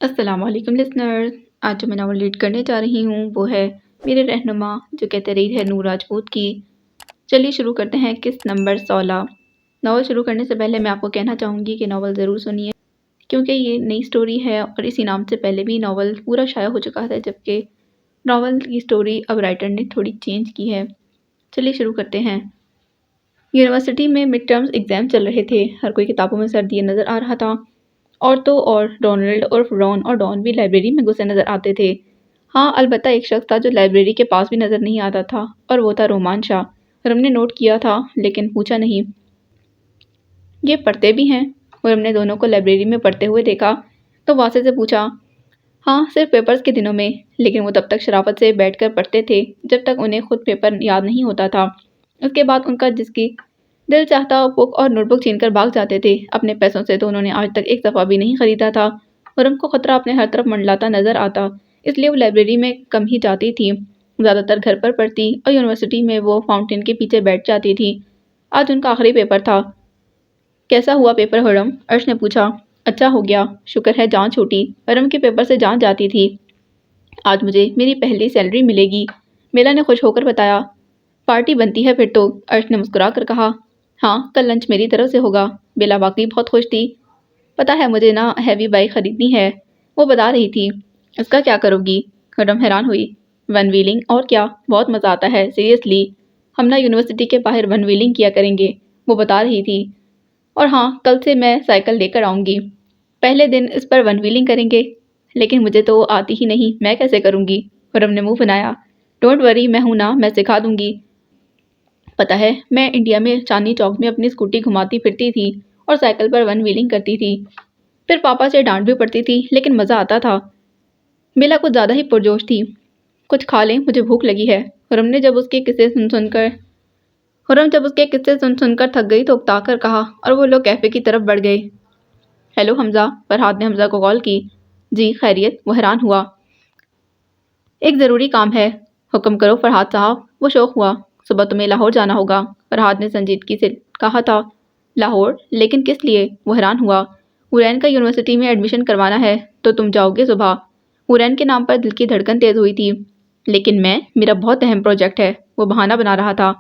السلام علیکم لسنرز، آج جو میں ناول ریڈ کرنے جا رہی ہوں وہ ہے میرے رہنما جو کہ تحریر ہے نور راجپوت کی۔ چلیے شروع کرتے ہیں قسط نمبر 16۔ ناول شروع کرنے سے پہلے میں آپ کو کہنا چاہوں گی کہ ناول ضرور سنیے کیونکہ یہ نئی سٹوری ہے اور اسی نام سے پہلے بھی ناول پورا شائع ہو چکا تھا، جبکہ ناول کی سٹوری اب رائٹر نے تھوڑی چینج کی ہے۔ چلیے شروع کرتے ہیں۔ یونیورسٹی میں مڈ ٹرمز ایگزام چل رہے تھے، ہر کوئی کتابوں میں سر دیے نظر آ رہا تھا۔ اور تو اور ڈونلڈ عرف رون اور ڈان بھی لائبریری میں گھسے نظر آتے تھے۔ ہاں، البتہ ایک شخص تھا جو لائبریری کے پاس بھی نظر نہیں آتا تھا اور وہ تھا رومان شاہ۔ ورم نے نوٹ کیا تھا لیکن پوچھا نہیں، یہ پڑھتے بھی ہیں؟ ورم نے دونوں کو لائبریری میں پڑھتے ہوئے دیکھا تو واسطے سے پوچھا، ہاں صرف پیپرز کے دنوں میں، لیکن وہ تب تک شرافت سے بیٹھ کر پڑھتے تھے جب تک انہیں خود پیپر یاد نہیں ہوتا تھا۔ اس کے بعد ان کا جس کی دل چاہتا بک اور نوٹ بک چھین کر بھاگ جاتے تھے۔ اپنے پیسوں سے تو انہوں نے آج تک ایک صفحہ بھی نہیں خریدا تھا۔ ورم کو خطرہ اپنے ہر طرف منڈلاتا نظر آتا، اس لیے وہ لائبریری میں کم ہی جاتی تھی، زیادہ تر گھر پر پڑھتی اور یونیورسٹی میں وہ فاؤنٹین کے پیچھے بیٹھ جاتی تھی۔ آج ان کا آخری پیپر تھا۔ کیسا ہوا پیپر ورم؟ ارش نے پوچھا۔ اچھا ہو گیا، شکر ہے جان چھوٹی۔ ورم کے پیپر سے جان جاتی تھی۔ آج مجھے میری پہلی سیلری ملے گی، میلا نے خوش ہو کر بتایا۔ پارٹی بنتی ہے پھر تو، ارش نے مسکرا کر کہا۔ ہاں، کل لنچ میری طرف سے ہوگا۔ بیلا واقعی بہت خوش تھی۔ پتہ ہے مجھے نا ہیوی بائک خریدنی ہے، وہ بتا رہی تھی۔ اس کا کیا کرو گی؟ ورم حیران ہوئی۔ ون ویلنگ، اور کیا، بہت مزہ آتا ہے، سیریسلی ہم نا یونیورسٹی کے باہر ون ویلنگ کیا کریں گے، وہ بتا رہی تھی۔ اور ہاں، کل سے میں سائیکل لے کر آؤں گی، پہلے دن اس پر ون ویلنگ کریں گے۔ لیکن مجھے تو آتی ہی نہیں، میں کیسے کروں گی؟ ورم نے منہ بنایا۔ ڈونٹ وری، میں ہوں نا، میں سکھا دوں گی۔ پتہ ہے میں انڈیا میں چاندنی چوک میں اپنی اسکوٹی گھماتی پھرتی تھی اور سائیکل پر ون ویلنگ کرتی تھی، پھر پاپا سے ڈانٹ بھی پڑتی تھی لیکن مزہ آتا تھا۔ بیلا کچھ زیادہ ہی پرجوش تھی۔ کچھ کھا لیں، مجھے بھوک لگی ہے۔ ورم نے جب اس کے قصے سن سن کر تھک گئی تو اکتا کر کہا اور وہ لوگ کیفے کی طرف بڑھ گئے۔ ہیلو حمزہ، فرحاد نے حمزہ کو کال کی۔ جی خیریت، وہ حیران ہوا۔ ایک ضروری کام ہے۔ حکم کرو فرحاد صاحب، وہ شوق ہوا۔ صبح تمہیں لاہور جانا ہوگا، فرحاد نے سنجیدگی سے کہا تھا۔ لاہور؟ لیکن کس لیے؟ وہ حیران ہوا۔ حورین کا یونیورسٹی میں ایڈمیشن کروانا ہے تو تم جاؤ گے صبح؟ حورین کے نام پر دل کی دھڑکن تیز ہوئی تھی۔ لیکن میرا بہت اہم پروجیکٹ ہے، وہ بہانہ بنا رہا تھا۔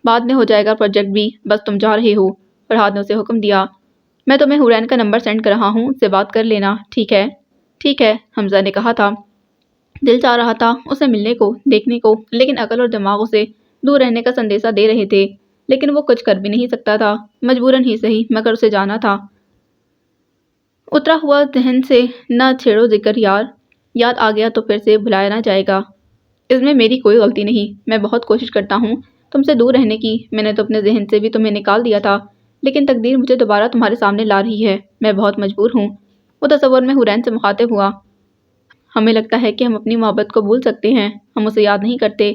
بعد میں ہو جائے گا پروجیکٹ بھی، بس تم جا رہے ہو، فرحاد نے اسے حکم دیا۔ میں تمہیں حورین کا نمبر سینڈ کر رہا ہوں، اس سے بات کر لینا، ٹھیک ہے؟ ٹھیک ہے، حمزہ نے کہا تھا۔ دل چاہ رہا تھا اسے ملنے کو، دیکھنے کو، لیکن عقل اور دماغ اسے دور رہنے کا سندیسہ دے رہے تھے، لیکن وہ کچھ کر بھی نہیں سکتا تھا، مجبوراً ہی صحیح مگر اسے جانا تھا۔ اترا ہوا ذہن سے نہ چھیڑو ذکر یار، یاد آ گیا تو پھر سے بھلایا نہ جائے گا۔ اس میں میری کوئی غلطی نہیں، میں بہت کوشش کرتا ہوں تم سے دور رہنے کی، میں نے تو اپنے ذہن سے بھی تمہیں نکال دیا تھا، لیکن تقدیر مجھے دوبارہ تمہارے سامنے لا رہی ہے، میں بہت مجبور ہوں۔ وہ تصور میں حورین سے مخاطب ہوا۔ ہمیں لگتا ہے کہ ہم اپنی محبت کو بھول سکتے ہیں، ہم اسے یاد نہیں کرتے،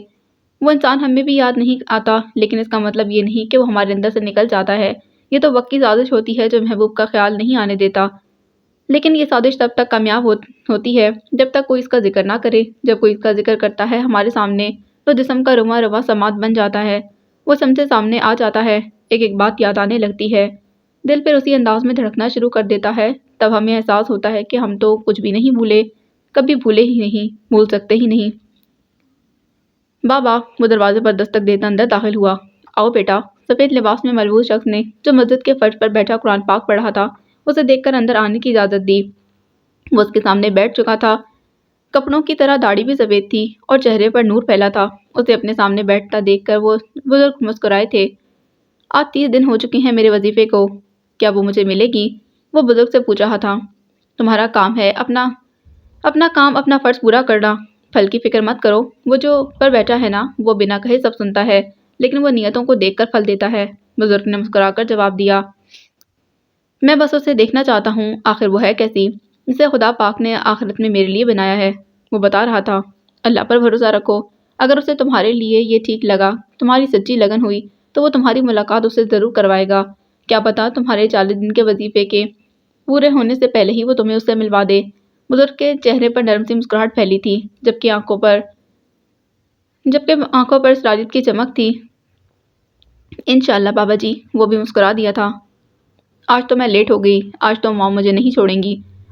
وہ انسان ہمیں بھی یاد نہیں آتا، لیکن اس کا مطلب یہ نہیں کہ وہ ہمارے اندر سے نکل جاتا ہے، یہ تو وقت کی سازش ہوتی ہے جو محبوب کا خیال نہیں آنے دیتا۔ لیکن یہ سازش تب تک کامیاب ہوتی ہے جب تک کوئی اس کا ذکر نہ کرے، جب کوئی اس کا ذکر کرتا ہے ہمارے سامنے تو جسم کا رواں رواں سماعت بن جاتا ہے، وہ سمجھے سامنے آ جاتا ہے، ایک ایک بات یاد آنے لگتی ہے، دل پھر اسی انداز میں دھڑکنا شروع کر دیتا ہے، تب ہمیں احساس ہوتا ہے کہ ہم تو کچھ بھی نہیں بھولے، کبھی بھولے ہی نہیں، بھول سکتے ہی نہیں۔ بابا، وہ دروازے پر دستک دیتا اندر داخل ہوا۔ آؤ بیٹا، سفید لباس میں ملبوس شخص نے جو مسجد کے فرش پر بیٹھا قرآن پاک پڑھ رہا تھا اسے دیکھ کر اندر آنے کی اجازت دی۔ وہ اس کے سامنے بیٹھ چکا تھا، کپڑوں کی طرح داڑھی بھی سفید تھی اور چہرے پر نور پھیلا تھا۔ اسے اپنے سامنے بیٹھتا دیکھ کر وہ بزرگ مسکرائے تھے۔ آج 30 دن ہو چکے ہیں میرے وظیفے کو، کیا وہ مجھے ملے گی؟ وہ بزرگ سے پوچھ رہا تھا۔ تمہارا کام ہے اپنا کام، اپنا فرض پورا کرنا، پھل کی فکر مت کرو، وہ جو پر بیٹھا ہے نا، وہ بنا کہے سب سنتا ہے، لیکن وہ نیتوں کو دیکھ کر پھل دیتا ہے، بزرگ نے مسکرا کر جواب دیا۔ میں بس اسے دیکھنا چاہتا ہوں، آخر وہ ہے کیسی، اسے خدا پاک نے آخرت میں میرے لیے بنایا ہے، وہ بتا رہا تھا۔ اللہ پر بھروسہ رکھو، اگر اسے تمہارے لیے یہ ٹھیک لگا، تمہاری سچی لگن ہوئی تو وہ تمہاری ملاقات اسے ضرور کروائے گا، کیا پتا تمہارے 40 دن کے وظیفے کے پورے ہونے سے پہلے ہی وہ تمہیں اس سے ملوا دے۔ بزرگ کے چہرے پر نرم سی مسکراہٹ پھیلی تھی، جبکہ آنکھوں پر سراجت کی چمک تھی۔ انشاءاللہ بابا جی، وہ بھی مسکرا دیا تھا۔ آج تو میں لیٹ ہو گئی، آج تو ماں مجھے نہیں چھوڑیں گی،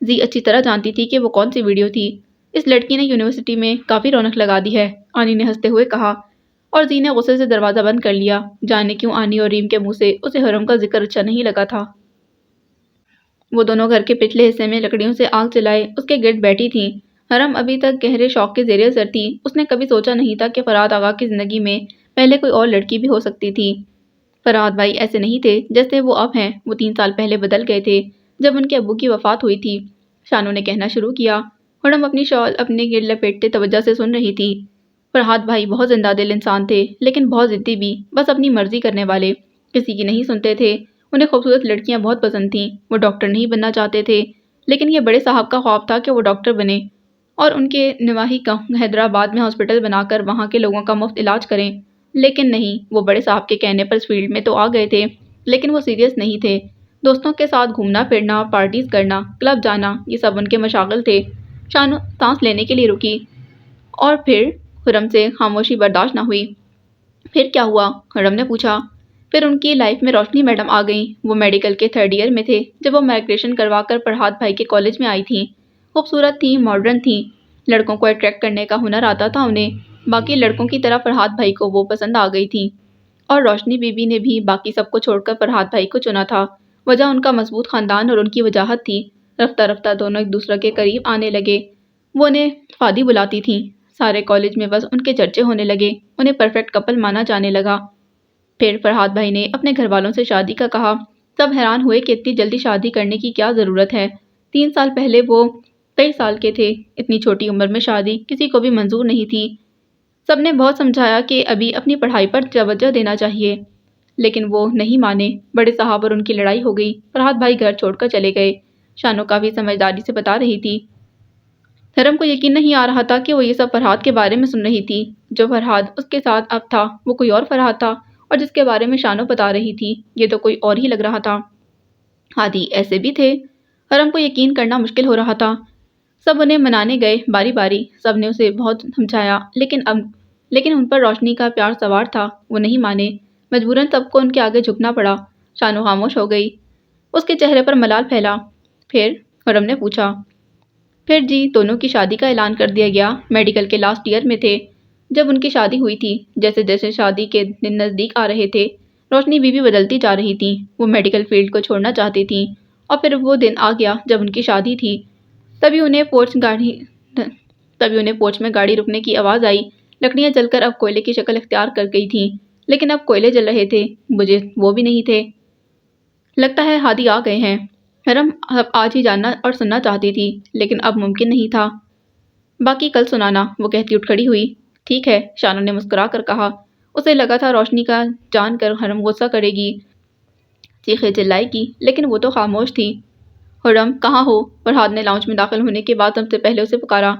زی اچھی طرح جانتی تھی کہ وہ کون سی ویڈیو تھی۔ اس لڑکی نے یونیورسٹی میں کافی رونق لگا دی ہے، آنی نے ہنستے ہوئے کہا، اور زی نے غصے سے دروازہ بند کر لیا۔ جانے کیوں آنی اور ریم کے منہ سے اسے حرم کا ذکر اچھا نہیں لگا تھا۔ وہ دونوں گھر کے پچھلے حصے میں لکڑیوں سے آگ جلائے اس کے گرد بیٹھی تھیں۔ حرم ابھی تک گہرے شوق کے زیر اثر تھی۔ اس نے کبھی سوچا نہیں تھا کہ فرحاد آغا کی زندگی میں پہلے کوئی اور لڑکی بھی ہو سکتی تھی۔ فرحاد بھائی ایسے نہیں تھے جیسے وہ اب ہیں۔ وہ 3 سال پہلے بدل گئے تھے جب ان کے ابو کی وفات ہوئی تھی، شانو نے کہنا شروع کیا۔ حرم اپنی شال اپنے گرد لپیٹتے توجہ سے سن رہی تھی۔ فرحاد بھائی بہت زندہ دل انسان تھے، لیکن بہت ضدی بھی، بس اپنی مرضی کرنے والے، کسی کی نہیں سنتے تھے۔ انہیں خوبصورت لڑکیاں بہت پسند تھیں۔ وہ ڈاکٹر نہیں بننا چاہتے تھے، لیکن یہ بڑے صاحب کا خواب تھا کہ وہ ڈاکٹر بنے اور ان کے نواحی گاؤں حیدرآباد میں ہاسپٹل بنا کر وہاں کے لوگوں کا مفت علاج کریں۔ لیکن نہیں، وہ بڑے صاحب کے کہنے پر اس فیلڈ میں تو آ گئے تھے، لیکن وہ سیریس نہیں تھے۔ دوستوں کے ساتھ گھومنا پھرنا، پارٹیز کرنا، کلب جانا، یہ سب ان کے مشاغل تھے۔ شانو سانس لینے کے لیے رکی اور پھر حرم سے خاموشی برداشت نہ ہوئی۔ پھر کیا ہوا؟ حرم نے پوچھا۔ پھر ان کی لائف میں روشنی میڈم آ گئیں۔ وہ میڈیکل کے 3rd ایئر میں تھے جب وہ مائگریشن کروا کر فرحاد بھائی کے کالج میں آئی تھیں۔ خوبصورت تھیں، ماڈرن تھیں، لڑکوں کو اٹریکٹ کرنے کا ہنر آتا تھا انہیں۔ باقی لڑکوں کی طرح فرحاد بھائی کو وہ پسند آ گئی تھیں، اور روشنی بی بی نے بھی باقی سب کو چھوڑ کر فرحاد بھائی کو چنا تھا۔ وجہ ان کا مضبوط خاندان اور ان کی وجاہت تھی۔ رفتہ رفتہ دونوں ایک دوسرے کے قریب آنے لگے۔ وہ انہیں فادی بلاتی تھیں۔ سارے کالج میں بس ان کے چرچے ہونے لگے۔ انہیں پرفیکٹ کپل مانا جانے لگا۔ پھر فرحاد بھائی نے اپنے گھر والوں سے شادی کا کہا۔ سب حیران ہوئے کہ اتنی جلدی شادی کرنے کی کیا ضرورت ہے۔ 3 سال پہلے وہ 23 سال کے تھے۔ اتنی چھوٹی عمر میں شادی کسی کو بھی منظور نہیں تھی۔ سب نے بہت سمجھایا کہ ابھی اپنی پڑھائی پر توجہ دینا چاہیے، لیکن وہ نہیں مانے۔ بڑے صاحب اور ان کی لڑائی ہو گئی۔ فرحاد بھائی گھر چھوڑ کر چلے گئے۔ شانو کافی سمجھداری سے بتا رہی تھی۔ حرم کو یقین نہیں آ رہا تھا کہ وہ یہ سب فرحاد کے بارے میں سن رہی تھی۔ جو فرحاد اس کے ساتھ اب تھا وہ کوئی اور فرحاد تھا، اور جس کے بارے میں شانو بتا رہی تھی یہ تو کوئی اور ہی لگ رہا تھا۔ ہادی ایسے بھی تھے؟ حرم کو یقین کرنا مشکل ہو رہا تھا۔ سب انہیں منانے گئے باری باری، سب نے اسے بہت سمجھایا، لیکن ان پر روشنی کا پیار سوار تھا۔ وہ نہیں مانے۔ مجبوراً سب کو ان کے آگے جھکنا پڑا۔ شانو خاموش ہو گئی۔ اس کے چہرے پر ملال پھیلا۔ پھر حرم نے پوچھا۔ پھر جی دونوں کی شادی کا اعلان کر دیا گیا۔ میڈیکل کے لاسٹ ایئر میں تھے جب ان کی شادی ہوئی تھی۔ جیسے جیسے شادی کے دن نزدیک آ رہے تھے، روشنی بی بی بدلتی جا رہی تھیں۔ وہ میڈیکل فیلڈ کو چھوڑنا چاہتی تھیں، اور پھر وہ دن آ گیا جب ان کی شادی تھی۔ تبھی انہیں پورچ میں گاڑی رکنے کی آواز آئی۔ لکڑیاں جل کر اب کوئلے کی شکل اختیار کر گئی تھیں، لیکن اب کوئلے جل رہے تھے، مجھے وہ بھی نہیں تھے۔ لگتا ہے ہادی آ گئے ہیں۔ حرم آج ہی جاننا اور سننا چاہتی تھی، لیکن اب ممکن نہیں تھا۔ باقی کل سنانا، وہ کہتی اٹھ کھڑی ہوئی۔ ٹھیک ہے، شانو نے مسکرا کر کہا۔ اسے لگا تھا روشنی کا جان کر حرم غصہ کرے گی، چیخے چلائے گی، لیکن وہ تو خاموش تھی۔ حرم کہاں ہو؟ فرحاد نے لاؤنج میں داخل ہونے کے بعد سب سے پہلے اسے پکارا۔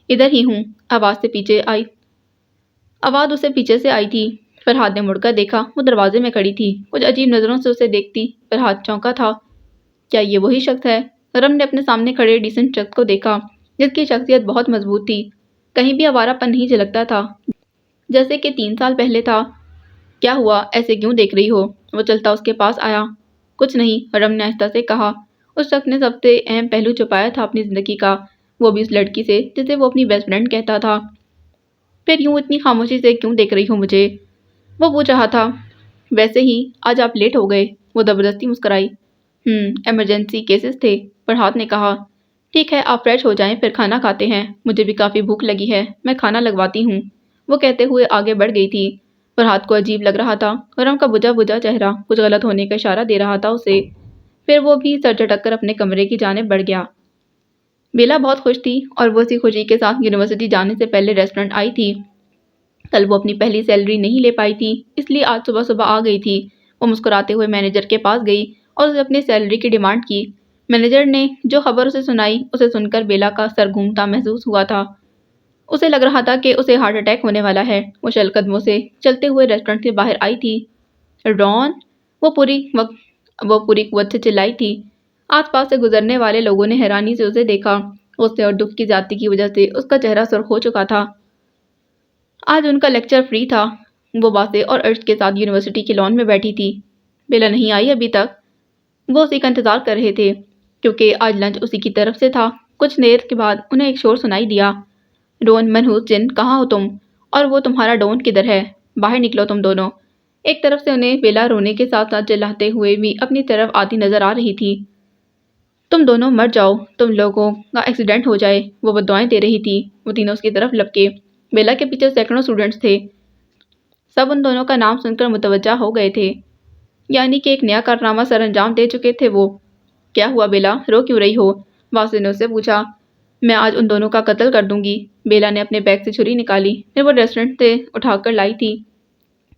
ادھر ہی ہوں، آواز اسے پیچھے سے آئی تھی۔ فرحاد نے مڑ کر دیکھا، وہ دروازے میں کھڑی تھی، کچھ عجیب نظروں سے اسے دیکھتی۔ فرحاد چونکا تھا۔ کیا یہ وہی شخص ہے؟ حرم نے اپنے سامنے کھڑے ڈیسنٹ شخص کو دیکھا، جس کی شخصیت بہت مضبوط تھی، کہیں بھی آوارہ پن نہیں جھلکتا تھا، جیسے کہ 3 سال پہلے تھا۔ کیا ہوا؟ ایسے کیوں دیکھ رہی ہو؟ وہ چلتا اس کے پاس آیا۔ کچھ نہیں، حرم نے آہستہ سے کہا۔ اس شخص نے سب سے اہم پہلو چھپایا تھا اپنی زندگی کا، وہ بھی اس لڑکی سے جسے وہ اپنی بیسٹ فرینڈ کہتا تھا۔ پھر یوں اتنی خاموشی سے کیوں دیکھ رہی ہو مجھے؟ وہ پوچھ رہا تھا۔ ویسے ہی، آج آپ لیٹ ہو گئے۔ وہ زبردستی مسکرائی۔ ایمرجنسی کیسز تھے، فرحاد نے کہا۔ ٹھیک ہے، آپ فریش ہو جائیں، پھر کھانا کھاتے ہیں، مجھے بھی کافی بھوک لگی ہے، میں کھانا لگواتی ہوں۔ وہ کہتے ہوئے آگے بڑھ گئی تھی۔ فرحاد کو عجیب لگ رہا تھا۔ حرم کا بجھا بجھا چہرہ کچھ غلط ہونے کا اشارہ دے رہا تھا اسے۔ پھر وہ بھی سر جھٹک کر اپنے کمرے کی جانب بڑھ گیا۔ بیلا بہت خوش تھی، اور وہ اسی خوشی کے ساتھ یونیورسٹی جانے سے پہلے ریسٹورنٹ آئی تھی۔ کل وہ اپنی پہلی سیلری نہیں لے پائی تھی، اس لیے آج صبح صبح آ گئی تھی۔ وہ مسکراتے ہوئے مینیجر کے پاس گئی اور اسے اپنی سیلری کی ڈیمانڈ کی۔ مینیجر نے جو خبر اسے سنائی، اسے سن کر بیلا کا سر گھومتا محسوس ہوا تھا۔ اسے لگ رہا تھا کہ اسے ہارٹ اٹیک ہونے والا ہے۔ وہ چل قدموں سے چلتے ہوئے ریسٹورنٹ سے باہر آئی تھی۔ رون! وہ پوری قوت سے چلائی تھی۔ آس پاس سے گزرنے والے لوگوں نے حیرانی سے اسے دیکھا۔ غصے اور دکھ کی زیادتی کی وجہ سے اس کا چہرہ سرخ ہو چکا تھا۔ آج ان کا لیکچر فری تھا۔ وہ باسے اور ارش کے ساتھ یونیورسٹی کے لان میں بیٹھی تھی۔ بیلا نہیں آئی ابھی تک؟ وہ اسی کا انتظار کر رہے تھے کیونکہ آج لنچ اسی کی طرف سے تھا۔ کچھ دیر کے بعد انہیں ایک شور سنائی دیا، رون، منحوس جن، کہاں ہو تم؟ اور وہ تمہارا ڈون کدھر ہے؟ باہر نکلو تم دونوں۔ ایک طرف سے انہیں بیلا رونے کے ساتھ ساتھ چلاتے ہوئے بھی اپنی طرف آتی نظر آ رہی تھی۔ تم دونوں مر جاؤ، تم لوگوں کا ایکسیڈنٹ ہو جائے، وہ بددعائیں دے رہی تھی۔ وہ تینوں اس کی طرف لپکے۔ بیلا کے پیچھے سینکڑوں اسٹوڈنٹس تھے، سب ان دونوں کا نام سن کر متوجہ ہو گئے تھے، یعنی کہ ایک نیا کارنامہ سر انجام دے چکے تھے وہ۔ کیا ہوا بیلا، رو کیوں رہی ہو؟ واسو نے اس سے پوچھا۔ میں آج ان دونوں کا قتل کر دوں گی۔ بیلا نے اپنے بیگ سے چھری نکالی، پھر وہ ریسٹورنٹ سے اٹھا کر لائی تھی۔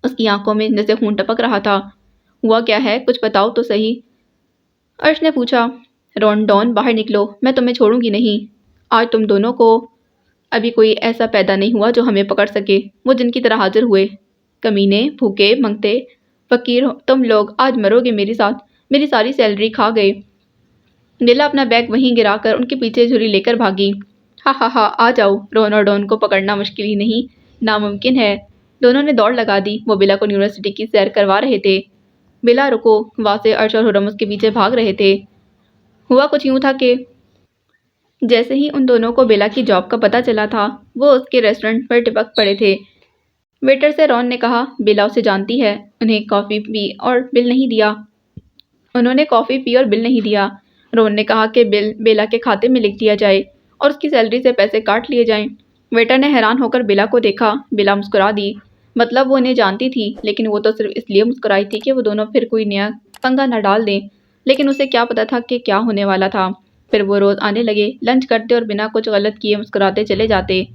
اس کی آنکھوں میں جیسے خون ٹپک رہا تھا۔ ہوا کیا ہے، کچھ بتاؤ تو صحیح، ارش نے پوچھا۔ رون، ڈون، باہر نکلو، میں تمہیں چھوڑوں گی نہیں۔ آج تم دونوں کو ابھی کوئی ایسا پیدا نہیں ہوا جو ہمیں پکڑ سکے۔ وہ جن کی طرح حاضر ہوئے۔ کمینے، بھوکے، منگتے، فقیر، تم لوگ آج مرو گے میرے ساتھ، میری ساری سیلری کھا گئے۔ بیلا اپنا بیگ وہیں گرا کر ان کے پیچھے چھری لے کر بھاگی۔ ہا ہا ہا، آ جاؤ، رون اور ڈون کو پکڑنا مشکل ہی نہیں، ناممکن ہے۔ دونوں نے دوڑ لگا دی۔ وہ بیلا کو یونیورسٹی کی سیر کروا رہے تھے۔ بیلا رکو، واسے، ارش اور ہرم اس کے پیچھے بھاگ رہے تھے۔ ہوا کچھ یوں تھا کہ جیسے ہی ان دونوں کو بیلا کی جاب کا پتہ چلا تھا، وہ اس کے ریسٹورنٹ پر ٹپک پڑے تھے۔ ویٹر سے رون نے کہا، بیلا اسے جانتی ہے، انہوں نے کافی پی اور بل نہیں دیا۔ رون نے کہا کہ بل بیلا کے کھاتے میں لکھ دیا جائے اور اس کی سیلری سے پیسے کاٹ لیے جائیں۔ ویٹر نے حیران ہو کر بیلا کو دیکھا۔ بیلا مسکرا دی، مطلب وہ انہیں جانتی تھی، لیکن وہ تو صرف اس لیے مسکرائی تھی کہ وہ دونوں پھر کوئی نیا پنگا نہ ڈال دیں، لیکن اسے کیا پتا تھا کہ کیا ہونے والا تھا۔ پھر وہ روز آنے لگے، لنچ کرتے اور بنا کچھ غلط کیے مسکراتے چلے جاتے۔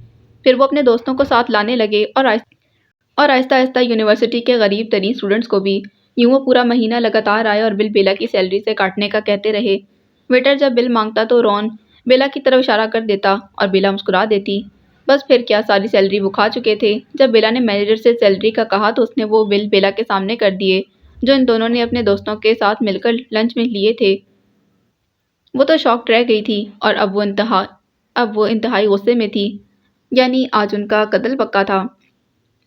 پھر وہ اپنے دوستوں کو ساتھ لانے لگے اور آہستہ آہستہ یونیورسٹی کے غریب ترین اسٹوڈنٹس کو بھی۔ یوں وہ پورا مہینہ لگاتار آئے اور بل بیلا کی سیلری سے کاٹنے کا کہتے رہے۔ ویٹر جب بل مانگتا تو رون بیلا کی طرف اشارہ کر دیتا اور بیلا مسکرا دیتی۔ بس پھر کیا، ساری سیلری وہ کھا چکے تھے۔ جب بیلا نے مینیجر سے سیلری کا کہا تو اس نے وہ بل بیلا کے سامنے کر دیے جو ان دونوں نے اپنے دوستوں کے ساتھ مل کر لنچ میں لیے تھے۔ وہ تو شاکڈ رہ گئی تھی اور اب وہ انتہائی غصے میں تھی، یعنی آج ان کا قتل پکا تھا۔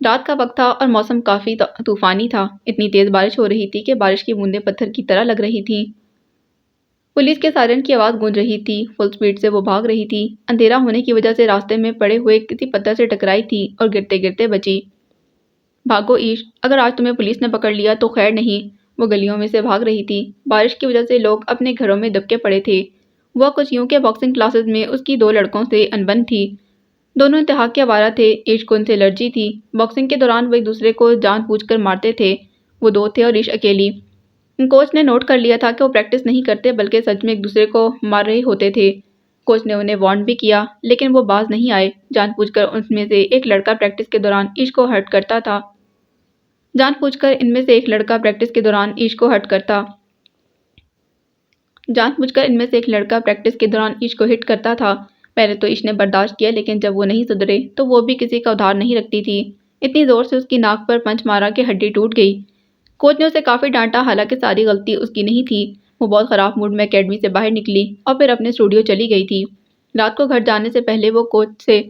رات کا وقت تھا اور موسم کافی طوفانی تھا۔ اتنی تیز بارش ہو رہی تھی کہ بارش کی بوندیں پتھر کی طرح لگ رہی تھیں۔ پولیس کے سائرن کی آواز گونج رہی تھی۔ فل سپیڈ سے وہ بھاگ رہی تھی۔ اندھیرا ہونے کی وجہ سے راستے میں پڑے ہوئے کسی پتھر سے ٹکرائی تھی اور گرتے گرتے بچی۔ بھاگو ایش، اگر آج تمہیں پولیس نے پکڑ لیا تو خیر نہیں۔ وہ گلیوں میں سے بھاگ رہی تھی۔ بارش کی وجہ سے لوگ اپنے گھروں میں دبکے پڑے تھے۔ وہ کچھ یوں کہ باکسنگ کلاسز میں اس کی 2 لڑکوں سے انبن تھی۔ دونوں انتہا کے آوارہ تھے۔ ایش کو ان سے الرجی تھی۔ باکسنگ کے دوران وہ ایک دوسرے کو جان بوجھ کر مارتے تھے۔ وہ 2 تھے اور ایش اکیلی۔ کوچ نے نوٹ کر لیا تھا کہ وہ پریکٹس نہیں کرتے بلکہ سچ میں ایک دوسرے کو مار رہے ہوتے تھے۔ کوچ نے انہیں وارن بھی کیا لیکن وہ باز نہیں آئے۔ جان بوجھ کر ان میں سے ایک لڑکا پریکٹس کے دوران ایش کو ہرٹ کرتا تھا۔ پہلے تو ایش نے برداشت کیا لیکن جب وہ نہیں سدھرے تو وہ بھی کسی کا ادھار نہیں رکھتی تھی۔ اتنی زور سے اس کی ناک پر پنچ مارا کہ ہڈی ٹوٹ گئی۔ کوچ نے اسے کافی ڈانٹا، حالانکہ ساری غلطی اس کی نہیں تھی۔ وہ بہت خراب موڈ میں اکیڈمی سے باہر نکلی اور پھر اپنے اسٹوڈیو چلی گئی تھی۔ رات کو گھر جانے سے پہلے وہ کوچ سے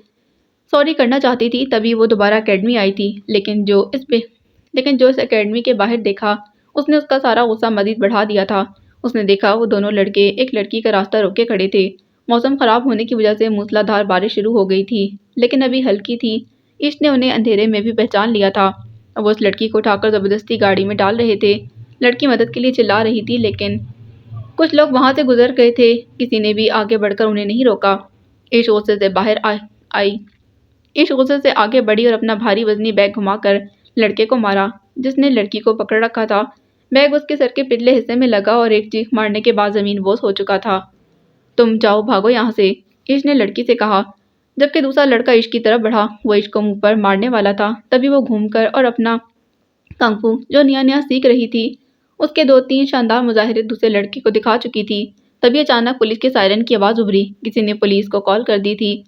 سوری کرنا چاہتی تھی، تبھی وہ دوبارہ اکیڈمی آئی تھی، لیکن جو اس اکیڈمی کے باہر دیکھا اس نے اس کا سارا غصہ مزید بڑھا دیا تھا۔ اس نے دیکھا وہ دونوں لڑکے ایک لڑکی کا راستہ روکے کھڑے تھے۔ موسم خراب ہونے کی وجہ سے موسلا دھار بارش شروع ہو گئی تھی، لیکن ابھی ہلکی تھی۔ ایش نے انہیں اندھیرے میں بھی پہچان لیا تھا۔ وہ اس لڑکی کو اٹھا کر زبردستی گاڑی میں ڈال رہے تھے۔ لڑکی مدد کے لیے چلا رہی تھی لیکن کچھ لوگ وہاں سے گزر گئے تھے۔ کسی نے بھی آگے بڑھ کر انہیں نہیں روکا۔ ایش غصے سے آگے بڑھی اور اپنا بھاری وزنی بیگ گھما کر لڑکے کو مارا جس نے لڑکی کو پکڑ رکھا تھا۔ بیگ اس کے سر کے پچھلے حصے میں لگا اور ایک چیخ مارنے کے بعد زمین بوس ہو چکا تھا۔ تم جاؤ، بھاگو یہاں سے، ایش نے لڑکی سے کہا، جبکہ دوسرا لڑکا ایش کی طرف بڑھا۔ وہ ایش کو منہ پر مارنے والا تھا، تبھی وہ گھوم کر اور اپنا کنگ فو جو نیا سیکھ رہی تھی اس کے 2-3 شاندار مظاہرے دوسرے لڑکے کو دکھا چکی تھی۔ تبھی اچانک پولیس کے سائرن کی آواز ابھری۔ کسی نے پولیس کو کال کر دی تھی۔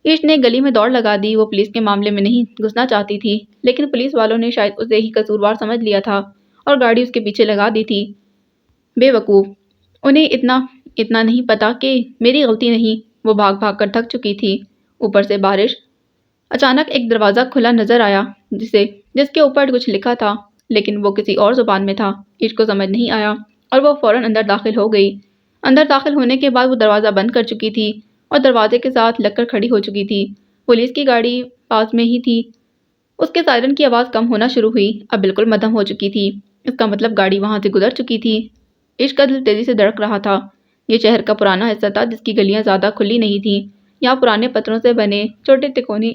ایش نے گلی میں دوڑ لگا دی۔ وہ پولیس کے معاملے میں نہیں گھسنا چاہتی تھی، لیکن پولیس والوں نے شاید اسے ہی قصوروار سمجھ لیا تھا اور گاڑی اس کے پیچھے لگا دی تھی۔ بے وقوف، انہیں اتنا نہیں پتا کہ میری غلطی نہیں۔ وہ بھاگ بھاگ کر تھک چکی تھی۔ اوپر سے بارش۔ اچانک ایک دروازہ کھلا نظر آیا جس کے اوپر کچھ لکھا تھا، لیکن وہ کسی اور زبان میں تھا۔ ایش کو سمجھ نہیں آیا اور وہ فوراً اندر داخل ہو گئی۔ اندر داخل ہونے کے بعد وہ دروازہ بند کر چکی تھی اور دروازے کے ساتھ لگ کر کھڑی ہو چکی تھی۔ پولیس کی گاڑی پاس میں ہی تھی۔ اس کے سائرن کی آواز کم ہونا شروع ہوئی، اب بالکل مدھم ہو چکی تھی۔ اس کا مطلب گاڑی وہاں سے گزر چکی تھی۔ عشق کا دل تیزی سے دھڑک رہا تھا۔ یہ شہر کا پرانا حصہ تھا جس کی گلیاں زیادہ کھلی نہیں تھیں۔ یہاں پرانے پتھروں سے بنے چھوٹے تکونی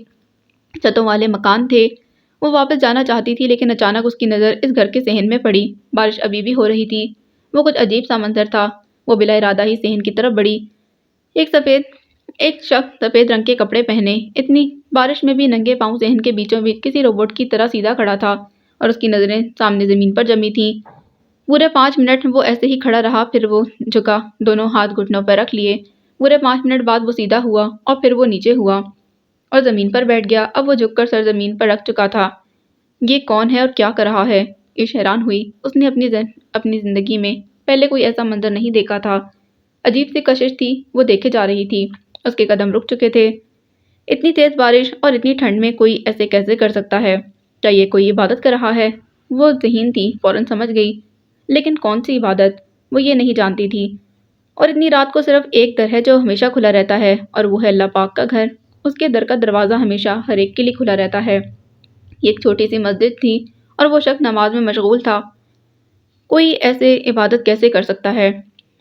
چھتوں والے مکان تھے۔ وہ واپس جانا چاہتی تھی لیکن اچانک اس کی نظر اس گھر کے صحن میں پڑی۔ بارش ابھی بھی ہو رہی تھی۔ وہ کچھ عجیب سا منظر تھا۔ وہ بلا ارادہ ہی صحن کی طرف بڑھی۔ ایک شخص سفید رنگ کے کپڑے پہنے اتنی بارش میں بھی ننگے پاؤں صحن کے بیچوں بیچ کسی روبوٹ کی طرح سیدھا کھڑا تھا اور اس کی نظریں سامنے زمین پر جمی تھیں۔ پورے 5 منٹ وہ ایسے ہی کھڑا رہا، پھر وہ جھکا، دونوں ہاتھ گھٹنوں پر رکھ لیے۔ پورے 5 منٹ بعد وہ سیدھا ہوا اور پھر وہ نیچے ہوا اور زمین پر بیٹھ گیا۔ اب وہ جھک کر سر زمین پر رکھ چکا تھا۔ یہ کون ہے اور کیا کر رہا ہے؟ عش حیران ہوئی۔ اس نے اپنی زندگی میں پہلے کوئی ایسا منظر نہیں دیکھا تھا۔ عجیب سی کشش تھی، وہ دیکھے جا رہی تھی۔ اس کے قدم رک چکے تھے۔ اتنی تیز بارش اور اتنی ٹھنڈ میں کوئی ایسے کیسے کر سکتا ہے؟ کیا یہ کوئی عبادت کر رہا ہے؟ وہ ذہین تھی، فوراً سمجھ گئی، لیکن کون سی عبادت؟ وہ یہ نہیں جانتی تھی۔ اور اتنی رات کو صرف ایک در ہے جو ہمیشہ کھلا رہتا ہے اور وہ ہے اللہ پاک کا گھر۔ اس کے در کا دروازہ ہمیشہ ہر ایک کے لیے کھلا رہتا ہے۔ یہ ایک چھوٹی سی مسجد تھی اور وہ شخص نماز میں مشغول تھا۔ کوئی ایسے عبادت کیسے کر سکتا ہے؟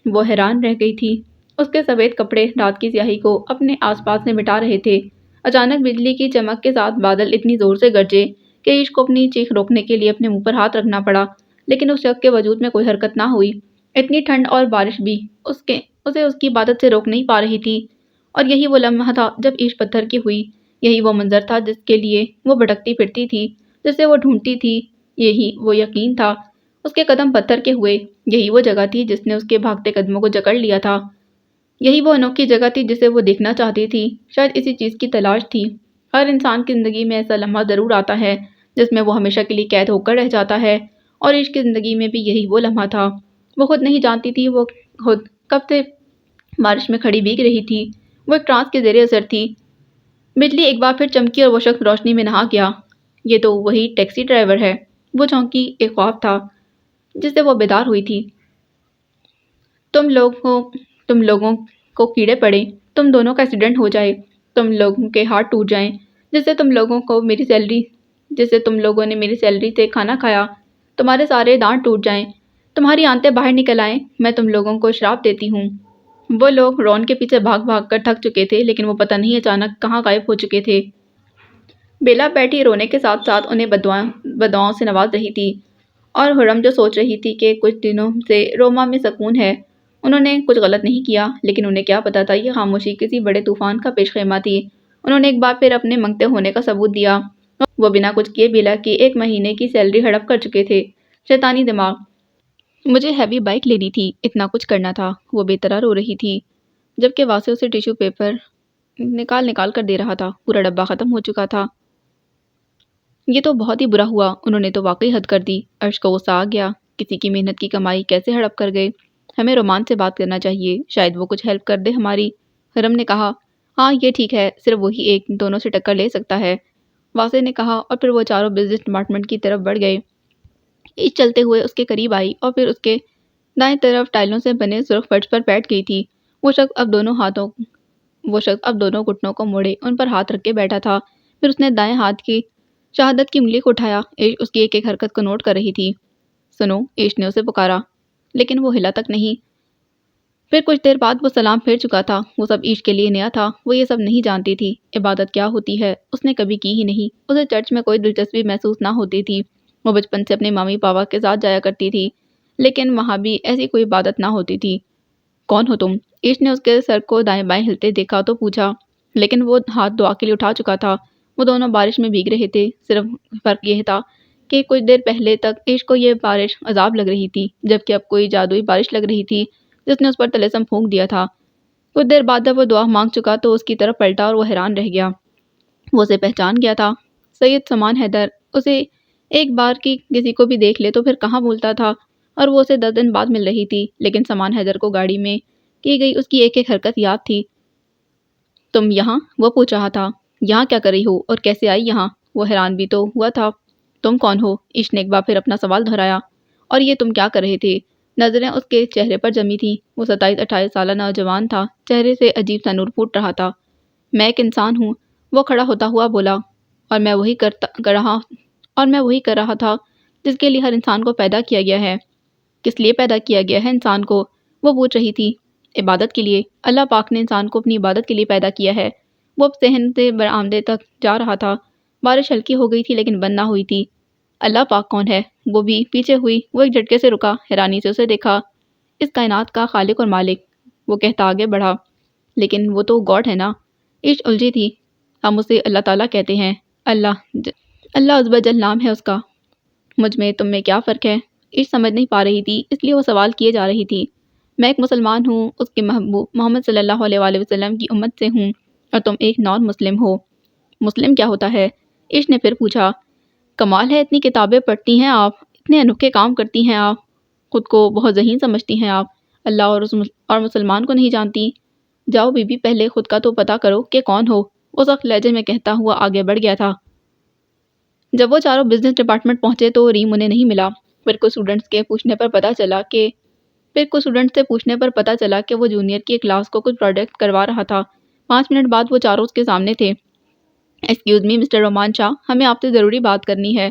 وہ حیران رہ گئی تھی۔ اس کے سفید کپڑے رات کی سیاہی کو اپنے آس پاس سے مٹا رہے تھے۔ اچانک بجلی کی چمک کے ساتھ بادل اتنی زور سے گرجے کہ عشق کو اپنی چیخ روکنے کے لیے اپنے منہ پر ہاتھ رکھنا پڑا، لیکن اس شخص کے وجود میں کوئی حرکت نہ ہوئی۔ اتنی ٹھنڈ اور بارش بھی اسے اس کی عبادت سے روک نہیں پا رہی تھی۔ اور یہی وہ لمحہ تھا جب عشق پتھر کی ہوئی۔ یہی وہ منظر تھا جس کے لیے وہ بھٹکتی پھرتی تھی، جسے وہ ڈھونڈتی تھی۔ یہی وہ یقین تھا۔ اس کے قدم پتھر کے ہوئے۔ یہی وہ جگہ تھی جس نے اس کے بھاگتے قدموں کو جکڑ لیا تھا۔ یہی وہ انوکھی جگہ تھی جسے وہ دیکھنا چاہتی تھی۔ شاید اسی چیز کی تلاش تھی۔ ہر انسان کی زندگی میں ایسا لمحہ ضرور آتا ہے جس میں وہ ہمیشہ کے لیے قید ہو کر رہ جاتا ہے، اور عشق کی زندگی میں بھی یہی وہ لمحہ تھا۔ وہ خود نہیں جانتی تھی وہ خود کب سے بارش میں کھڑی بھیگ رہی تھی۔ وہ ایک ٹرانس کے زیر اثر تھی۔ بجلی ایک بار پھر چمکی اور وہ شخص روشنی میں نہا گیا۔ یہ تو وہی ٹیکسی ڈرائیور ہے۔ وہ چونکی، ایک خواب تھا جس سے وہ بیدار ہوئی تھی۔ تم لوگوں کو کیڑے پڑے، تم دونوں کا ایکسیڈنٹ ہو جائے، تم لوگوں کے ہاتھ ٹوٹ جائیں، جس سے تم لوگوں نے میری سیلری سے کھانا کھایا، تمہارے سارے دانت ٹوٹ جائیں، تمہاری آنتیں باہر نکل آئیں، میں تم لوگوں کو شراپ دیتی ہوں۔ وہ لوگ رون کے پیچھے بھاگ بھاگ کر تھک چکے تھے، لیکن وہ پتہ نہیں اچانک کہاں غائب ہو چکے تھے۔ بیلا بیٹھی رونے کے ساتھ ساتھ انہیں بددعاؤں سے نواز رہی تھی، اور ہرم جو سوچ رہی تھی کہ کچھ دنوں سے روما میں سکون ہے۔ انہوں نے کچھ غلط نہیں کیا، لیکن انہیں کیا پتا تھا یہ خاموشی کسی بڑے طوفان کا پیش خیمہ تھی۔ انہوں نے ایک بار پھر اپنے منگتے ہونے کا ثبوت دیا۔ وہ بنا کچھ کیے بیلا کی 1 مہینے کی سیلری ہڑپ کر چکے تھے۔ شیطانی دماغ۔ مجھے ہیوی بائک لینی تھی، اتنا کچھ کرنا تھا۔ وہ بے طرح رو رہی تھی، جبکہ واسع اسے ٹیشو پیپر نکال کر دے رہا تھا۔ پورا ڈبہ ختم ہو چکا تھا۔ یہ تو بہت ہی برا ہوا، انہوں نے تو واقعی حد کر دی۔ عرش کو غصہ آ گیا۔ کسی کی محنت کی کمائی کیسے ہڑپ کر گئے؟ ہمیں رومان سے بات کرنا چاہیے، شاید وہ کچھ ہیلپ کر دے ہماری۔ حرم نے کہا، ہاں یہ ٹھیک ہے، صرف وہی ایک دونوں سے ٹکر لے سکتا ہے، واسع نے کہا، اور پھر وہ چاروں بزنس ڈپارٹمنٹ کی طرف بڑھ گئے۔ عشق چلتے ہوئے اس کے قریب آئی اور پھر اس کے دائیں طرف ٹائلوں سے بنے سرخ فرش پر بیٹھ گئی تھی۔ وہ شخص اب دونوں گھٹنوں کو موڑے ان پر ہاتھ رکھ کے بیٹھا تھا۔ پھر اس نے دائیں ہاتھ کی شہادت کی انگلی کو اٹھایا۔ عشق اس کی ایک ایک حرکت کو نوٹ کر رہی تھی۔ سنو، عشق نے اسے پکارا، لیکن وہ ہلا تک نہیں۔ پھر کچھ دیر بعد وہ سلام پھیر چکا تھا۔ وہ سب عشق کے لیے نیا تھا۔ وہ یہ سب نہیں جانتی تھی۔ عبادت کیا ہوتی ہے اس نے کبھی کی ہی نہیں۔ اسے چرچ میں کوئی دلچسپی محسوس نہ ہوتی تھی۔ وہ بچپن سے اپنے مامی پاپا کے ساتھ جایا کرتی تھی، لیکن وہاں بھی ایسی کوئی عبادت نہ ہوتی تھی۔ کون ہو تم؟ عشق نے اس کے سر کو دائیں بائیں ہلتے دیکھا تو پوچھا، لیکن وہ ہاتھ دعا کے لیے اٹھا چکا تھا۔ وہ دونوں بارش میں بھیگ رہے تھے، صرف فرق یہ تھا کہ کچھ دیر پہلے تک عشق کو یہ بارش عذاب لگ رہی تھی، جبکہ اب کوئی جادوئی بارش لگ رہی تھی جس نے اس پر طلسم پھونک دیا تھا۔ کچھ دیر بعد جب وہ دعا مانگ چکا تو اس کی طرف پلٹا اور وہ حیران رہ گیا۔ وہ اسے پہچان گیا تھا۔ سید سمان حیدر۔ اسے ایک بار کی کسی کو بھی دیکھ لے تو پھر کہاں بھولتا تھا، اور وہ اسے 10 دن بعد مل رہی تھی، لیکن سمان حیدر کو گاڑی میں کی گئی اس کی ایک ایک حرکت یاد تھی۔ تم یہاں؟ وہ پوچھ رہا تھا۔ یہاں کیا کر رہی ہو اور کیسے آئی یہاں؟ وہ حیران بھی تو ہوا تھا۔ تم کون ہو؟ عشق نے ایک بار پھر اپنا سوال دہرایا۔ اور یہ تم کیا کر رہے تھے؟ نظریں اس کے چہرے پر جمی تھیں۔ وہ 27-28 سالہ نوجوان تھا، چہرے سے عجیب سا نور پھوٹ رہا تھا۔ میں ایک انسان ہوں، وہ کھڑا ہوتا ہوا بولا، اور میں وہی کر رہا تھا جس کے لیے ہر انسان کو پیدا کیا گیا ہے۔ کس لیے پیدا کیا گیا ہے انسان کو؟ وہ پوچھ رہی تھی۔ عبادت کے لیے۔ اللہ پاک نے انسان کو اپنی عبادت کے لیے پیدا کیا ہے۔ وہ اب صحن سے برآمدے تک جا رہا تھا۔ بارش ہلکی ہو گئی تھی لیکن بند نہ ہوئی تھی۔ اللہ پاک کون ہے؟ وہ بھی پیچھے ہوئی۔ وہ ایک جھٹکے سے رکا، حیرانی سے اسے دیکھا۔ اس کائنات کا خالق اور مالک، وہ کہتا آگے بڑھا۔ لیکن وہ تو گاڈ ہے نا؟ عیش الجھی تھی۔ ہم اسے اللہ تعالیٰ کہتے ہیں۔ اللہ عز و جل نام ہے اس کا۔ مجھ میں تم میں کیا فرق ہے؟ عیش سمجھ نہیں پا رہی تھی، اس لیے وہ سوال کیے جا رہی تھی۔ میں ایک مسلمان ہوں، اس کے محبوب محمد صلی اللہ علیہ وآلہ وسلم کی امت سے ہوں، اور تم ایک نان مسلم ہو۔ مسلم کیا ہوتا ہے؟ عیش نے پھر پوچھا۔ کمال ہے، اتنی کتابیں پڑھتی ہیں آپ، اتنے انوکھے کام کرتی ہیں آپ، خود کو بہت ذہین سمجھتی ہیں آپ، اللہ اور مسلمان کو نہیں جانتی۔ جاؤ بی بی، پہلے خود کا تو پتہ کرو کہ کون ہو، وہ سخت لہجے میں کہتا ہوا آگے بڑھ گیا تھا۔ جب وہ چاروں بزنس ڈپارٹمنٹ پہنچے تو ریم انہیں نہیں ملا۔ پھر کچھ اسٹوڈنٹس سے پوچھنے پر پتہ چلا کہ وہ جونیئر کی کلاس کو کچھ پروجیکٹ کروا رہا تھا۔ 5 منٹ بعد وہ چاروں اس کے سامنے تھے۔ ایکسکیوز می مسٹر رومان شاہ، ہمیں آپ سے ضروری بات کرنی ہے۔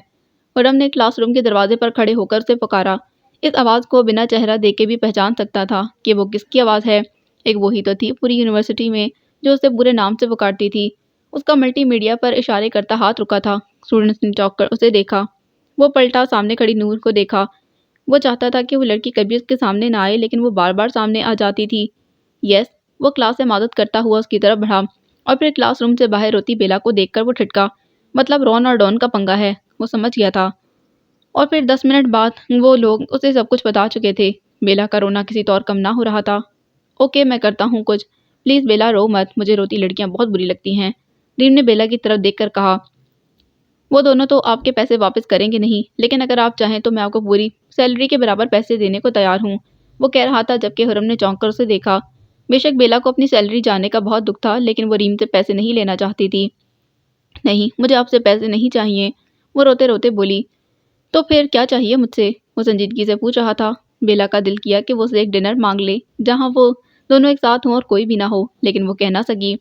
خرم نے کلاس روم کے دروازے پر کھڑے ہو کر اسے پکارا۔ اس آواز کو بنا چہرہ دیکھے بھی پہچان سکتا تھا کہ وہ کس کی آواز ہے۔ ایک وہی تو تھی پوری یونیورسٹی میں جو اسے برے نام سے پکارتی تھی۔ اس کا ملٹی میڈیا پر اشارے کرتا ہاتھ رکا تھا۔ اسٹوڈنٹس نے چونک کر اسے دیکھا۔ وہ پلٹا، سامنے کھڑی نور کو دیکھا۔ وہ چاہتا تھا کہ وہ لڑکی کبھی اس کے سامنے نہ آئے، لیکن وہ بار بار سامنے آ جاتی تھی۔ یس، وہ کلاس سے مدد کرتا ہوا اس کی طرف بڑھا، اور پھر کلاس روم سے باہر روتی بیلا کو دیکھ کر وہ ٹھٹکا۔ مطلب رون اور ڈون کا پنگا ہے، وہ سمجھ گیا تھا۔ اور پھر 10 منٹ بعد وہ لوگ اسے سب کچھ بتا چکے تھے۔ بیلا کا رونا کسی طور کم نہ ہو رہا تھا۔ اوکے، میں کرتا ہوں کچھ۔ پلیز بیلا، رو مت، مجھے روتی لڑکیاں بہت بری لگتی ہیں، ریم نے بیلا کی طرف دیکھ کر کہا۔ وہ دونوں تو آپ کے پیسے واپس کریں گے نہیں، لیکن اگر آپ چاہیں تو میں آپ کو پوری سیلری کے برابر پیسے دینے کو تیار ہوں، وہ کہہ رہا تھا جبکہ خرم نے چونک کر اسے دیکھا۔ بے شک بیلا کو اپنی سیلری جانے کا بہت دکھ تھا، لیکن وہ ریم سے پیسے نہیں لینا چاہتی تھی۔ نہیں، مجھے آپ سے پیسے نہیں چاہیے، وہ روتے روتے بولی۔ تو پھر کیا چاہیے مجھ سے؟ وہ سنجیدگی سے پوچھ رہا تھا۔ بیلا کا دل کیا کہ وہ اسے ایک ڈنر مانگ لے جہاں وہ دونوں ایک ساتھ ہوں اور کوئی بھی نہ ہو، لیکن وہ کہہ نہ سکی۔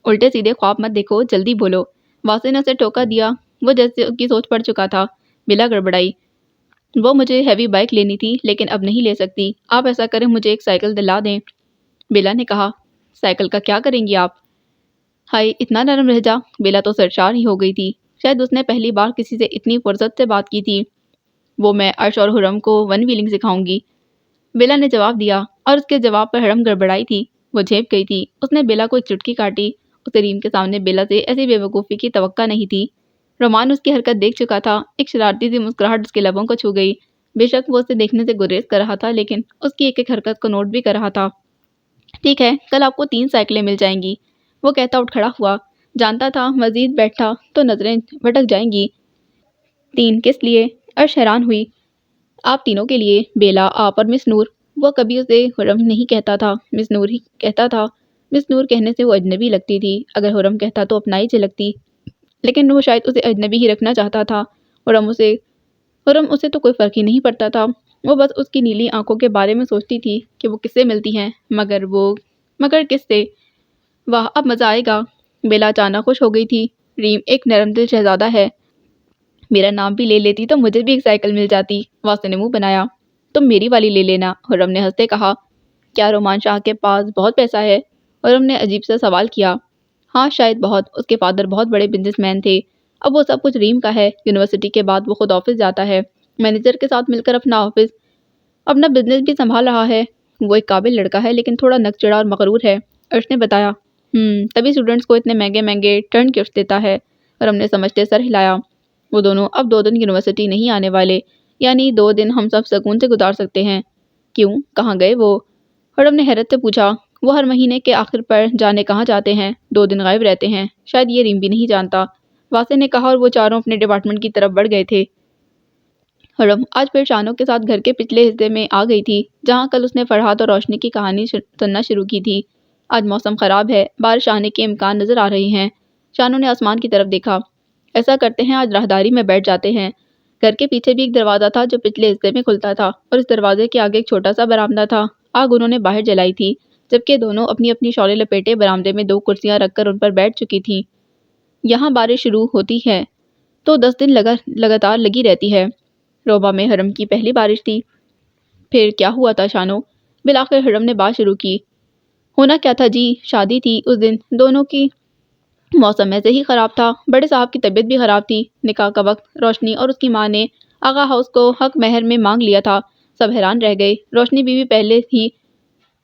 الٹے سیدھے خواب مت دیکھو، جلدی بولو، واسے نے اسے ٹوکا دیا۔ وہ جیسے اس کی سوچ پڑ چکا تھا۔ بیلا گڑبڑائی۔ وہ مجھے ہیوی بائک لینی تھی لیکن اب نہیں لے سکتی، آپ ایسا کریں مجھے ایک سائیکل دلا دیں، بیلا نے کہا۔ سائیکل کا کیا کریں گی آپ؟ ہائے، اتنا نرم لہجہ! بیلا تو سرشار ہی ہو گئی تھی، شاید اس نے پہلی بار کسی سے اتنی فرصت سے بات کی تھی۔ وہ میں عرش اور حرم کو ون ویلنگ سکھاؤں گی، بیلا نے جواب دیا، اور اس کے جواب پر حرم گڑبڑائی تھی۔ وہ جھیپ گئی تھی۔ اس نے بیلا کو ایک چٹکی کاٹی۔ اسے ریم کے سامنے بیلا سے ایسی بے وقوفی کی توقع نہیں تھی۔ رومان اس کی حرکت دیکھ چکا تھا۔ ایک شرارتی سی مسکراہٹ اس کے لبوں کو چھو گئی۔ بے شک وہ اسے دیکھنے سے گریز کر رہا تھا، لیکن اس کی ایک ایک حرکت کو نوٹ بھی کر رہا تھا۔ ٹھیک ہے، کل آپ کو 3 سائیکلیں مل جائیں گی، وہ کہتا اٹھ کھڑا ہوا۔ جانتا تھا مزید بیٹھا تو نظریں بھٹک جائیں گی۔ 3 کس لیے؟ عرش حیران ہوئی۔ آپ تینوں کے لیے، بیلا، آپ اور مس نور۔ وہ کبھی اسے حرم نہیں کہتا تھا، مس نور ہی کہتا تھا۔ مس نور کہنے سے وہ اجنبی لگتی تھی، اگر حرم کہتا تو اپنائی جھلکتی، لیکن وہ شاید اسے اجنبی ہی رکھنا چاہتا تھا۔ حرم اسے تو کوئی فرق ہی نہیں پڑتا تھا، وہ بس اس کی نیلی آنکھوں کے بارے میں سوچتی تھی کہ وہ کس سے ملتی ہیں، مگر کس سے؟ واہ، اب مزہ آئے گا! بیلا اچانک خوش ہو گئی تھی۔ ریم ایک نرم دل شہزادہ ہے، میرا نام بھی لے لیتی تو مجھے بھی ایک سائیکل مل جاتی، واسطے نے منہ بنایا۔ تم میری والی لے لینا، حرم نے ہنستے کہا۔ کیا رومان شاہ کے پاس بہت پیسہ ہے؟ حرم نے عجیب سے سوال کیا۔ ہاں شاید بہت، اس کے فادر بہت بڑے بزنس مین تھے۔ اب وہ سب کچھ ریم کا ہے، یونیورسٹی کے بعد وہ خود آفس جاتا ہے، مینیجر کے ساتھ مل کر اپنا بزنس بھی سنبھال رہا ہے۔ وہ ایک قابل لڑکا ہے لیکن تھوڑا نک چڑھا اور مغرور ہے، عرش نے بتایا۔ تبھی اسٹوڈنٹس کو اتنے مہنگے مہنگے ٹرن گفٹ دیتا ہے، حرم نے سمجھتے سر ہلایا۔ وہ دونوں اب 2 دن یونیورسٹی نہیں آنے والے، یعنی 2 دن ہم سب سکون سے گزار سکتے ہیں۔ کیوں، کہاں گئے وہ؟ حرم نے حیرت سے پوچھا۔ وہ ہر مہینے کے آخر پر جانے کہاں جاتے ہیں، 2 دن غائب رہتے ہیں، شاید یہ ریم بھی نہیں جانتا، واسے نے کہا، اور وہ چاروں اپنے ڈپارٹمنٹ کی طرف بڑھ گئے تھے۔ حرم آج پھر شانوں کے ساتھ گھر کے پچھلے حصے میں آ گئی تھی، جہاں کل اس نے فرحات اور روشنی کی کہانی سننا شروع کی تھی۔ آج موسم خراب ہے، بارش آنے کے امکان نظر آ رہے ہیں۔ شانوں نے آسمان کی طرف دیکھا۔ ایسا کرتے ہیں آج راہداری میں بیٹھ جاتے ہیں، گھر کے پیچھے بھی ایک دروازہ تھا جو پچھلے حصے میں کھلتا تھا اور اس دروازے کے آگے ایک چھوٹا سا برآمدہ تھا۔ آگ انہوں نے باہر جلائی تھی جبکہ دونوں اپنی اپنی شعلے لپیٹے برآمدے میں 2 کرسیاں رکھ کر ان پر بیٹھ چکی تھیں۔ یہاں بارش شروع ہوتی ہے تو 10 دن لگاتار لگی رہتی ہے۔ روبا میں حرم کی پہلی بارش تھی۔ پھر کیا ہوا تھا شانو؟ بالآخر حرم نے بات شروع کی۔ ہونا کیا تھا جی، شادی تھی اس دن، دونوں کی موسم ایسے ہی خراب تھا، بڑے صاحب کی طبیعت بھی خراب تھی۔ نکاح کا وقت روشنی اور اس کی ماں نے آغا ہاؤس کو حق مہر میں مانگ لیا تھا۔ سب حیران رہ گئے۔ روشنی بیوی پہلے ہی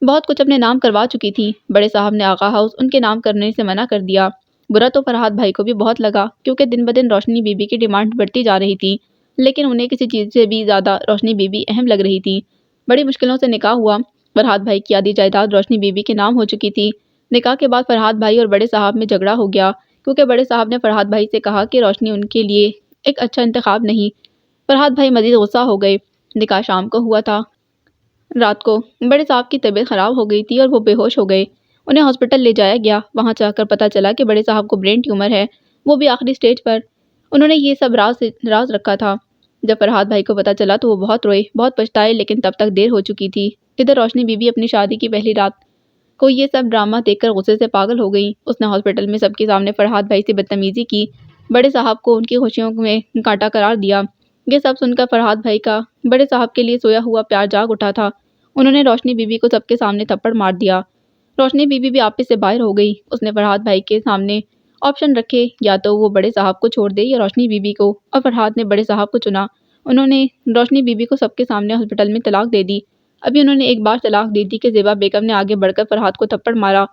بہت کچھ اپنے نام کروا چکی تھی۔ بڑے صاحب نے آغا ہاؤس ان کے نام کرنے سے منع کر دیا۔ برا تو فرحاد بھائی کو بھی بہت لگا کیونکہ دن بدن روشنی بیوی کی ڈیمانڈ بڑھتی جا رہی تھی، لیکن انہیں کسی چیز سے بھی زیادہ روشنی بیوی اہم لگ رہی تھی۔ بڑی مشکلوں سے نکاح ہوا۔ فرحاد بھائی کی آدھی جائیداد روشنی بیوی کے نام ہو چکی تھی۔ نکاح کے بعد فرحاد بھائی اور بڑے صاحب میں جھگڑا ہو گیا کیونکہ بڑے صاحب نے فرحاد بھائی سے کہا کہ روشنی ان کے لیے ایک اچھا انتخاب نہیں۔ فرحاد بھائی مزید غصہ ہو گئے۔ نکاح شام کو ہوا تھا۔ رات کو بڑے صاحب کی طبیعت خراب ہو گئی تھی اور وہ بے ہوش ہو گئے۔ انہیں ہاسپٹل لے جایا گیا۔ وہاں جا کر پتہ چلا کہ بڑے صاحب کو برین ٹیومر ہے، وہ بھی آخری سٹیج پر۔ انہوں نے یہ سب راز رکھا تھا۔ جب فرحاد بھائی کو پتہ چلا تو وہ بہت روئے، بہت پچھتائے، لیکن تب تک دیر ہو چکی تھی۔ ادھر روشنی بیوی اپنی شادی کی پہلی رات کو یہ سب ڈرامہ دیکھ کر غصے سے پاگل ہو گئی۔ اس نے ہاسپٹل میں سب کے سامنے فرحاد بھائی سے بدتمیزی کی، بڑے صاحب کو ان کی خوشیوں میں کانٹا قرار دیا۔ یہ سب سن کر فرحاد بھائی کا بڑے صاحب کے لیے سویا ہوا پیار جاگ اٹھا تھا۔ انہوں نے روشنی بیوی کو سب کے سامنے تھپڑ مار دیا۔ روشنی بیوی بھی آپس سے باہر ہو گئی۔ اس نے فرحاد بھائی کے سامنے آپشن رکھے، یا تو وہ بڑے صاحب کو چھوڑ دے یا روشنی بیوی کو، اور فرحاد نے بڑے صاحب کو چنا۔ انہوں نے روشنی بیوی کو سب کے سامنے ہاسپٹل میں طلاق دے دی۔ ابھی انہوں نے ایک بار طلاق دی تھی کہ زیبا بیگم نے آگے بڑھ کر فرحاد کو تھپڑ مارا۔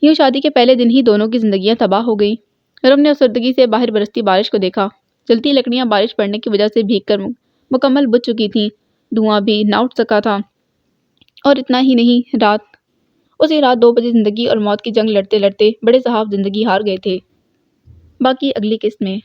یوں شادی کے پہلے دن ہی دونوں کی زندگیاں تباہ ہو گئیں۔ حرم نے افسردگی سے باہر برستی بارش کو دیکھا۔ جلتی لکڑیاں بارش پڑنے کی وجہ سے بھیگ کر مکمل بجھ چکی تھیں، دھواں بھی نہ اٹھ سکا تھا۔ اور اتنا ہی نہیں، اسی رات 2 بجے زندگی اور موت کی جنگ لڑتے لڑتے بڑے صاحب زندگی ہار گئے تھے۔ باقی اگلی قسط میں۔